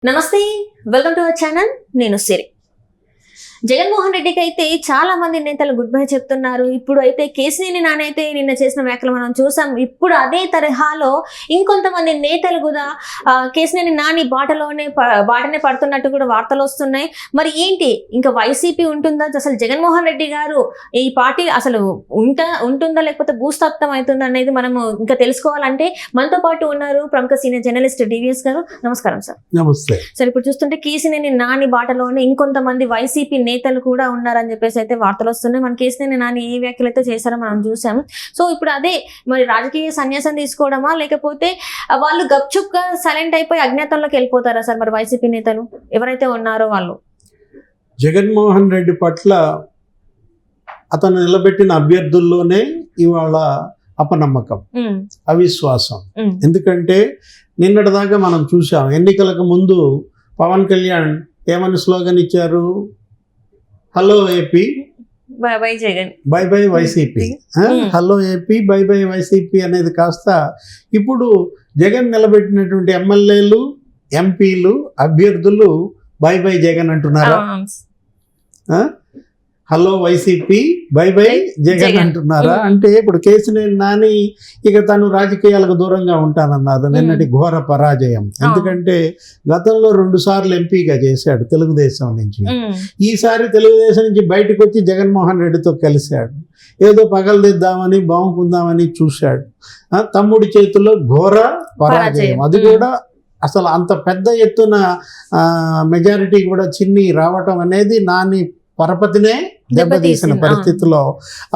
నమస్తే, welcome to our channel. నేను సిరి. జగన్మోహన్ రెడ్డికి అయితే చాలా మంది నేతలు గుడ్ బై చెప్తున్నారు. ఇప్పుడు అయితే కేసినేని నాని అయితే నిన్న చేసిన వ్యాఖ్యలు మనం చూసాం. ఇప్పుడు అదే తరహాలో ఇంకొంతమంది నేతలు కూడా కేసినేని నాని బాటనే పడుతున్నట్టు కూడా వార్తలు వస్తున్నాయి. మరి ఏంటి, ఇంకా వైసీపీ ఉంటుందా? అసలు జగన్మోహన్ రెడ్డి గారు ఈ పార్టీ అసలు ఉంటుందా లేకపోతే భూస్థాపితం అవుతుందా అనేది మనము ఇంకా తెలుసుకోవాలంటే మనతో పాటు ఉన్నారు ప్రముఖ సీనియర్ జర్నలిస్ట్ డివిఎస్ గారు. నమస్కారం సార్. నమస్తే సార్, ఇప్పుడు చూస్తుంటే కేసినేని నాని బాటలోనే ఇంకొంతమంది వైసీపీ నేతలు కూడా ఉన్నారని చెప్పేసి అయితే వార్తలు వస్తున్నాయి. మన కేసినేని నాని ఏ వ్యాఖ్యలు అయితే చేశారో మనం చూసాం. సో ఇప్పుడు అదే మరి రాజకీయ సన్యాసం తీసుకోవడమా లేకపోతే వాళ్ళు గప్చుప్ గా సైలెంట్ అయిపోయి అజ్ఞాతంలోకి వెళ్ళిపోతారా సార్? మరి వైసీపీ నేతలు ఎవరైతే ఉన్నారో వాళ్ళు జగన్మోహన్ రెడ్డి పట్ల అతను నిలబెట్టిన అభ్యర్థుల్లోనే ఇవాళ అపనమ్మకం, అవిశ్వాసం. ఎందుకంటే నిన్నటిదాకా మనం చూసాం, ఎన్నికలకు ముందు పవన్ కళ్యాణ్ ఏమని స్లోగన్ ఇచ్చారు? Hello AP, by by Jagan, by by YCP. Hello AP, by by YCP అనేది కాస్త ఇప్పుడు జగన్ నిలబెట్టినటువంటి ఎమ్మెల్యేలు, ఎంపీలు, అభ్యర్థులు బై బై జగన్ అంటున్నారా? Hello YCP, by by Jagan అంటున్నారా? అంటే ఇప్పుడు కేసినేని నాని ఇక తను రాజకీయాలకు దూరంగా ఉంటానన్నారు. నిన్నటి ఘోర పరాజయం. ఎందుకంటే గతంలో 2 సార్లు ఎంపీగా చేశాడు తెలుగుదేశం నుంచి. ఈసారి తెలుగుదేశం నుంచి బయటకు వచ్చి జగన్మోహన్ రెడ్డితో కలిశాడు. ఏదో పగలదిద్దామని, బాగుందామని చూశాడు. తమ్ముడి చేతిలో ఘోర పరాజయం. అది కూడా అసలు అంత పెద్ద ఎత్తున మెజారిటీ కూడా చిన్ని రావటం అనేది నాని పరపతినే దెబ్బతీసిన పరిస్థితిలో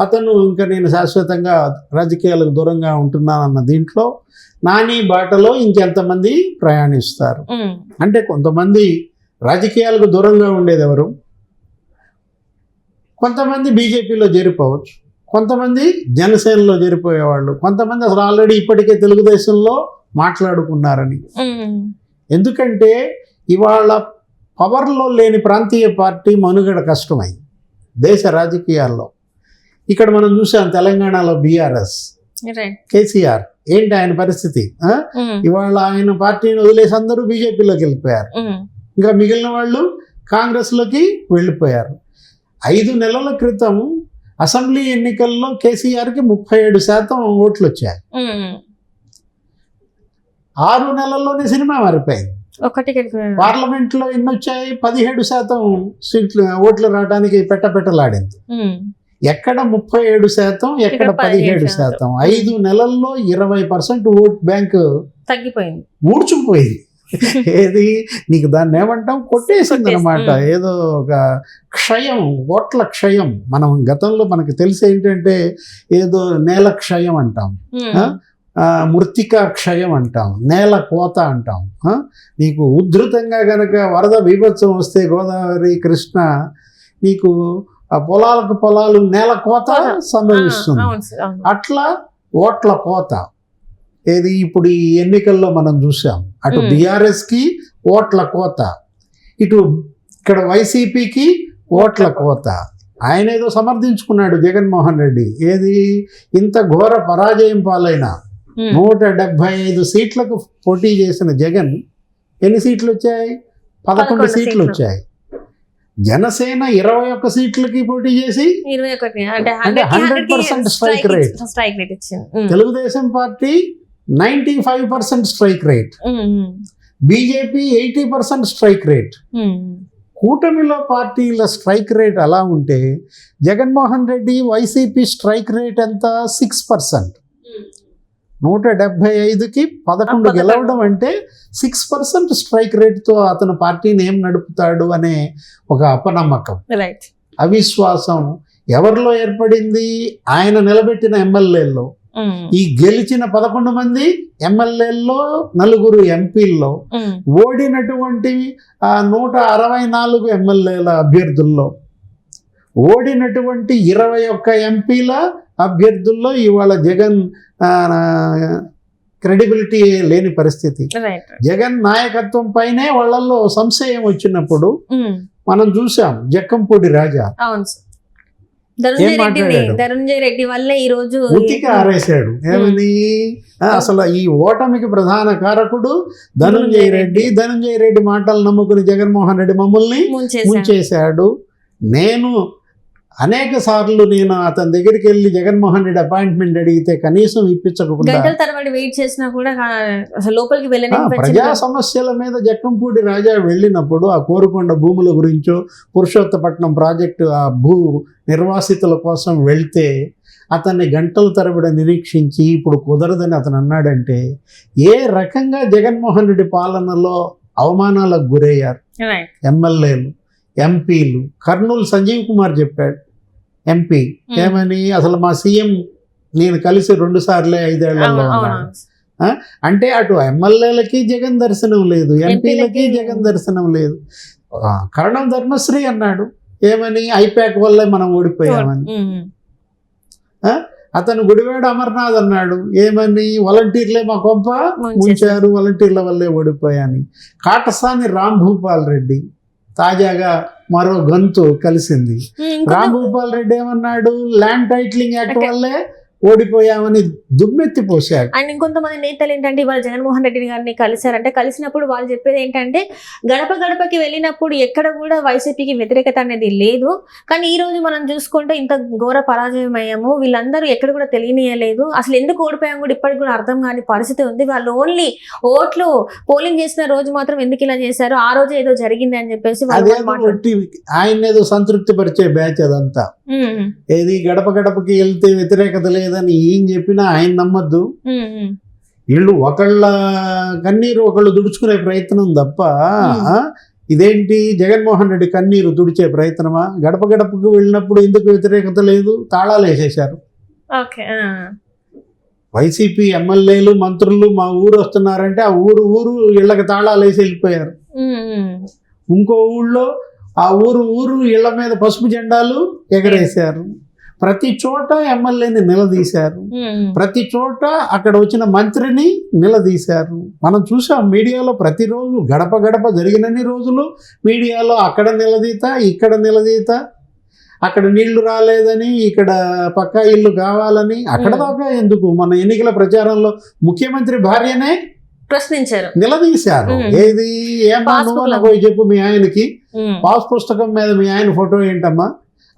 అతను ఇంకా నేను శాశ్వతంగా రాజకీయాలకు దూరంగా ఉంటున్నానన్న దీంట్లో నాని బాటలో ఇంకెంతమంది ప్రయాణిస్తారు? అంటే కొంతమంది రాజకీయాలకు దూరంగా ఉండేది ఎవరు? కొంతమంది బీజేపీలో చేరిపోవచ్చు, కొంతమంది జనసేనలో చేరిపోయేవాళ్ళు, కొంతమంది అసలు ఆల్రెడీ ఇప్పటికే తెలుగుదేశంలో మాట్లాడుకున్నారని. ఎందుకంటే ఇవాళ పవర్లో లేని ప్రాంతీయ పార్టీ మనుగడ కష్టమైంది దేశ రాజకీయాల్లో. ఇక్కడ మనం చూసాం తెలంగాణలో బీఆర్ఎస్, కేసీఆర్ ఏంటి ఆయన పరిస్థితి? ఇవాళ ఆయన పార్టీని వదిలేసి అందరూ బీజేపీలోకి వెళ్ళిపోయారు. ఇంకా మిగిలిన వాళ్ళు కాంగ్రెస్లోకి వెళ్ళిపోయారు. 5 నెలల క్రితం అసెంబ్లీ ఎన్నికల్లో కేసీఆర్కి 37% ఓట్లు వచ్చాయి. 6 నెలల్లోనే సినిమా మారిపోయింది. పార్లమెంట్లో ఎన్ని వచ్చాయి? 17% సీట్లు, ఓట్లు రావడానికి పెట్టలాడింది. ఎక్కడ 37%, ఎక్కడ 17%. 5 నెలల్లో 20% ఓట్ బ్యాంక్ తగ్గిపోయింది, ఊడ్చుకుపోయింది. ఏది నీకు దాన్ని ఏమంటాం, కొట్టేసింది అనమాట. ఏదో ఒక క్షయం, ఓట్ల క్షయం. మనం గతంలో మనకు తెలిసి ఏంటంటే ఏదో నేల క్షయం అంటాం, మృతికా క్షయం అంటాం, నేల కోత అంటాం. నీకు ఉధృతంగా గనక వరద బీభత్సం వస్తే గోదావరి, కృష్ణ, నీకు ఆ పొలాలు నేల కోత సంభవిస్తుంది. అట్లా ఓట్ల కోత ఏది ఇప్పుడు ఈ ఎన్నికల్లో మనం చూసాం. అటు బీఆర్ఎస్కి ఓట్ల కోత, ఇటు ఇక్కడ వైసీపీకి ఓట్ల కోత. ఆయన ఏదో సమర్థించుకున్నాడు జగన్మోహన్ రెడ్డి. ఏది ఇంత ఘోర పరాజయం పాలైన 175 సీట్లకు పోటీ చేసిన జగన్ ఎన్ని సీట్లు వచ్చాయి? 11 సీట్లు వచ్చాయి. జనసేన 21 సీట్లకి పోటీ చేసి 100% strike rate. Telugu Desam party 95% strike rate. BJP 80% strike rate. కూటమిలో పార్టీల స్ట్రైక్ రేట్ అలా ఉంటే Jaganmohan Reddy YCP strike rate ఎంత? 6%. 175కి 11 గెలవడం అంటే 6% స్ట్రైక్ రేట్తో అతను పార్టీని ఏం నడుపుతాడు అనే ఒక అపనమ్మకం, అవిశ్వాసం ఎవరిలో ఏర్పడింది? ఆయన నిలబెట్టిన ఎమ్మెల్యేల్లో. ఈ గెలిచిన 11 మంది ఎమ్మెల్యేల్లో, 9 ఎంపీల్లో, ఓడినటువంటి 164 ఎమ్మెల్యేల అభ్యర్థుల్లో, ఓడినటువంటి 21 ఎంపీల అభ్యర్థుల్లో ఇవాళ జగన్ క్రెడిబిలిటీ లేని పరిస్థితి. జగన్ నాయకత్వం పైనే వాళ్ళల్లో సంశయం వచ్చినప్పుడు మనం చూసాం. జక్కంపూడి రాజా మాట్లాడాడు? ధనంజయ రెడ్డి వల్లే ఈ రోజు ఉతికి ఆరేశాడు. ఏమని? అసలు ఈ ఓటమికి ప్రధాన కారకుడు ధనంజయ రెడ్డి. ధనంజయ రెడ్డి మాటలు నమ్ముకుని జగన్మోహన్ రెడ్డి మమ్మల్ని ముంచేశాడు. నేను అనేక సార్లు అతని దగ్గరికి వెళ్ళి జగన్మోహన్ రెడ్డి అపాయింట్మెంట్ అడిగితే కనీసం ఇప్పించకుండా గంటల తరబడి వెయిట్ చేసినా కూడా అసలు లోపలికి వెళ్ళని ప్రజా సమస్యల మీద జక్కంపూడి రాజా వెళ్ళినప్పుడు ఆ కోరుకొండ భూముల గురించో పురుషోత్తపట్నం ప్రాజెక్టు ఆ భూ నిర్వాసితుల కోసం వెళ్తే అతన్ని గంటల తరబడి నిరీక్షించి ఇప్పుడు కుదరదని అతను అన్నాడంటే ఏ రకంగా జగన్మోహన్ రెడ్డి పాలనలో అవమానాలకు గురయ్యారు ఎమ్మెల్యేలు, ఎంపీలు. కర్నూలు సంజీవ్ కుమార్ చెప్పాడు, ఎంపీ, ఏమని? అసలు మా సీఎం నేను కలిసి 2 సార్లే 5 ఏళ్లలో ఉన్నాడు. అంటే అటు ఎమ్మెల్యేలకి జగన్ దర్శనం లేదు, ఎంపీలకి జగన్ దర్శనం లేదు. కరణం ధర్మశ్రీ అన్నాడు, ఏమని? ఐప్యాక్ వల్లే మనం ఓడిపోయామని. అతను గుడివాడ అమర్నాథ్ అన్నాడు, ఏమని? వాలంటీర్లే మా కొంప ముంచారు, వాలంటీర్ల వల్లే ఓడిపోయాని. కాటసాని రాంభూపాల్ రెడ్డి తాజాగా మరో గంతు కలిసింది. రాంభూపాల్ రెడ్డి ఏమన్నాడు? ల్యాండ్ టైటిలింగ్ యాక్ట్ వల్లే ఓడిపోయామని దుమ్మెత్తి పోశాడు. అండ్ ఇంకొంతమంది నేతలు ఏంటంటే ఇవాళ జగన్మోహన్ రెడ్డి గారిని కలిశారంటే కలిసినప్పుడు వాళ్ళు చెప్పేది ఏంటంటే గడప గడపకి వెళ్ళినప్పుడు ఎక్కడ కూడా వైసీపీకి వ్యతిరేకత అనేది లేదు, కానీ ఈ రోజు మనం చూసుకుంటే ఇంత ఘోర పరాజయం అయ్యాము, వీళ్ళందరూ ఎక్కడ కూడా తెలియనియలేదు, అసలు ఎందుకు ఓడిపోయాము కూడా ఇప్పటికి కూడా అర్థం కాని పరిస్థితి ఉంది. వాళ్ళు ఓన్లీ ఓట్లు పోలింగ్ చేసిన రోజు మాత్రం ఎందుకు ఇలా చేశారు, ఆ రోజు ఏదో జరిగింది అని చెప్పేసి ఆయన ఏదో సంతృప్తి పరిచే బ్యాచ్ అదంతా. ఏది గడప గడపకి వెళ్తే వ్యతిరేకత లేదని ఏం చెప్పినా ఆయన నమ్మద్దు. వీళ్ళు ఒకళ్ళ కన్నీరు ఒకళ్ళు దుడుచుకునే ప్రయత్నం తప్ప ఇదేంటి జగన్మోహన్ రెడ్డి కన్నీరు తుడిచే ప్రయత్నమా? గడప గడపకు వెళ్ళినప్పుడు ఎందుకు వ్యతిరేకత లేదు? తాళాలు వేసేశారు. వైసీపీ ఎమ్మెల్యేలు, మంత్రులు మా ఊరు వస్తున్నారంటే ఆ ఊరు ఇళ్ళకి తాళాలు వేసి వెళ్ళిపోయారు. ఇంకో ఊళ్ళో ఆ ఊరు ఇళ్ల మీద పసుపు జెండాలు ఎగరేశారు. ప్రతి చోట ఎమ్మెల్యేని నిలదీశారు, ప్రతి చోట అక్కడ వచ్చిన మంత్రిని నిలదీశారు. మనం చూసాం మీడియాలో ప్రతిరోజు గడప గడప జరిగినన్ని రోజులు మీడియాలో అక్కడ నిలదీత, ఇక్కడ నిలదీత. అక్కడ నీళ్లు రాలేదని, ఇక్కడ పక్కా ఇల్లు కావాలని. అక్కడ దాకా ఎందుకు? మన ఎన్నికల ప్రచారంలో ముఖ్యమంత్రి భార్యనే ప్రశ్నించారు, నిలదీశారు. ఏది? ఏమా నువ్వు పోయి చెప్పు మీ ఆయనకి, పాస్ పుస్తకం మీద మీ ఆయన ఫోటో ఏంటమ్మా,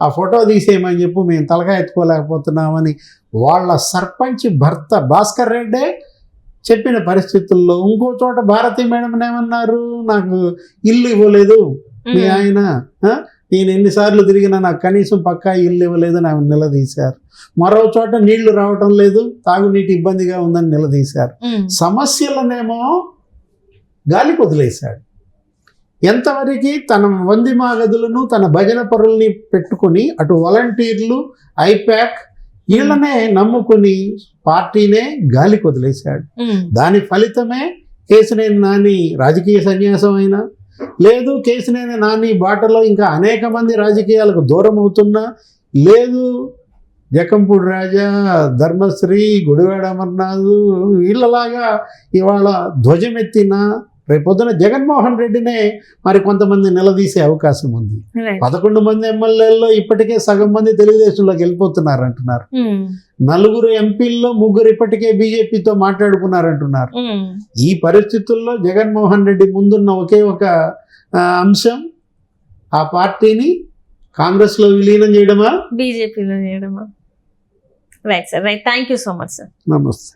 ఆ ఫోటో తీసేయమని చెప్పు, మేము తలకాయ ఎత్తుకోలేకపోతున్నామని వాళ్ళ సర్పంచ్ భర్త భాస్కర్ రెడ్డే చెప్పిన పరిస్థితుల్లో. ఇంకో చోట భారతీ మేడం ఏమన్నారు? నాకు ఇల్లు ఇవ్వలేదు మీ ఆయన, నేను ఎన్నిసార్లు తిరిగినా నాకు కనీసం పక్కా ఇల్లు ఇవ్వలేదు, నాకు నిలదీశారు. మరో చోట నీళ్లు రావటం లేదు, తాగునీటి ఇబ్బందిగా ఉందని నిలదీశారు. సమస్యలనేమో గాలికి వదిలేశాడు. ఎంతవరకు తన వందిమా గదులను, తన భజన పరుల్ని పెట్టుకుని అటు వాలంటీర్లు, ఐప్యాక్ వీళ్ళనే నమ్ముకుని పార్టీనే గాలికి వదిలేశాడు. దాని ఫలితమే కేశినేని నాని రాజకీయ సన్యాసం అయినా లేదు, కేశినేని నాని బాటలో ఇంకా అనేక మంది రాజకీయాలకు దూరం అవుతున్నా లేదు, జక్కంపూడి రాజా, ధర్మశ్రీ, గుడివాడ అమర్నాథ్ వీళ్ళలాగా ఇవాళ ధ్వజమెత్తిన రేపొద్దున జగన్మోహన్ రెడ్డినే మరి కొంతమంది నిలదీసే అవకాశం ఉంది. 11 మంది ఎమ్మెల్యేల్లో ఇప్పటికే సగం మంది తెలుగుదేశంలోకి వెళ్ళిపోతున్నారు అంటున్నారు. 4 ఎంపీల్లో 3 ఇప్పటికే బీజేపీతో మాట్లాడుకున్నారంటున్నారు. ఈ పరిస్థితుల్లో జగన్మోహన్ రెడ్డి ముందున్న ఒకే ఒక అంశం ఆ పార్టీని కాంగ్రెస్లో విలీనం చేయడమా, బీజేపీలో చేయడమా? Right sir, right. Thank you so much sir. నమస్తే.